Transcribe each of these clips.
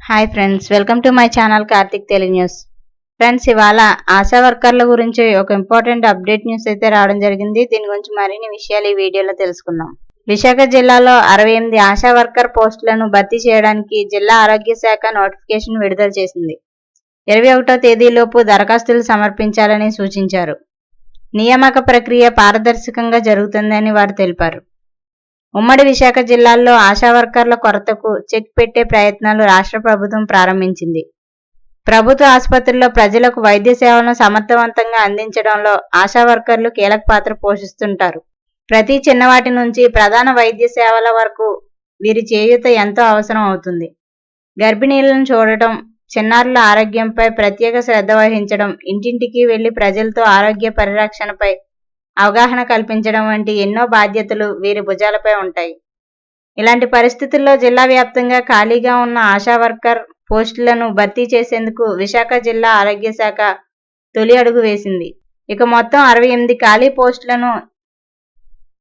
Hi friends, welcome to my channel Karthik Telugu news. Friends, ఇవాళ ఆశా వర్కర్ల గురించి ఒక ఇంపార్టెంట్ అప్డేట్ న్యూస్ అయితే రావడం జరిగింది. దీని గురించి మరిన్ని విషయాలు ఈ వీడియోలో తెలుసుకుందాం. విశాఖ జిల్లాలో 68 ఆశా వర్కర్ పోస్టులను భర్తీ చేయడానికి జిల్లా ఆరోగ్య శాఖ నోటిఫికేషన్ విడుదల చేసింది. 21వ తేదీలోపు దరఖాస్తులు సమర్పించాలని సూచించారు. నియామక ప్రక్రియ పారదర్శకంగా జరుగుతుందని వారు తెలిపారు. ఉమ్మడి విశాఖ జిల్లాల్లో ఆశా వర్కర్ల కొరతకు చెక్ పెట్టే ప్రయత్నాలు రాష్ట్ర ప్రభుత్వం ప్రారంభించింది. ప్రభుత్వ ఆసుపత్రుల్లో ప్రజలకు వైద్య సేవలను సమర్థవంతంగా అందించడంలో ఆశా వర్కర్లు కీలక పాత్ర పోషిస్తుంటారు. ప్రతి చిన్నవాటి నుంచి ప్రధాన వైద్య సేవల వరకు వీరి చేయూత ఎంతో అవసరం అవుతుంది. గర్భిణీలను చూడటం, చిన్నారుల ఆరోగ్యంపై ప్రత్యేక శ్రద్ధ వహించడం, ఇంటింటికి వెళ్లి ప్రజలతో ఆరోగ్య పరిరక్షణపై అవగాహన కల్పించడం వంటి ఎన్నో బాధ్యతలు వీరి భుజాలపై ఉంటాయి. ఇలాంటి పరిస్థితుల్లో జిల్లా వ్యాప్తంగా ఖాళీగా ఉన్న ఆశా వర్కర్ పోస్టులను భర్తీ చేసేందుకు విశాఖ జిల్లా ఆరోగ్య శాఖ తొలి అడుగు వేసింది. ఇక మొత్తం 68 ఖాళీ పోస్టులను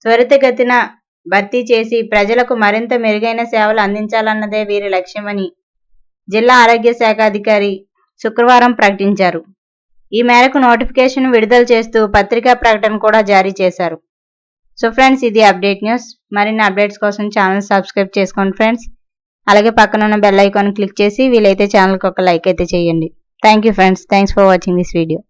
త్వరితగతిన భర్తీ చేసి ప్రజలకు మరింత మెరుగైన సేవలు అందించాలన్నదే వీరి లక్ష్యమని జిల్లా ఆరోగ్య శాఖ అధికారి శుక్రవారం ప్రకటించారు. ఈ మేరకు నోటిఫికేషన్ విడుదల చేస్తూ పత్రికా ప్రకటన కూడా జారీ చేశారు. సో ఫ్రెండ్స్, ఇది అప్డేట్ న్యూస్. మరిన్ని అప్డేట్స్ కోసం ఛానల్ సబ్స్క్రైబ్ చేసుకోండి ఫ్రెండ్స్. అలాగే పక్కన ఉన్న బెల్ ఐకాన్ క్లిక్ చేసి వీలైతే ఛానల్కి ఒక లైక్ అయితే చేయండి. Thank you friends. Thanks for watching this video.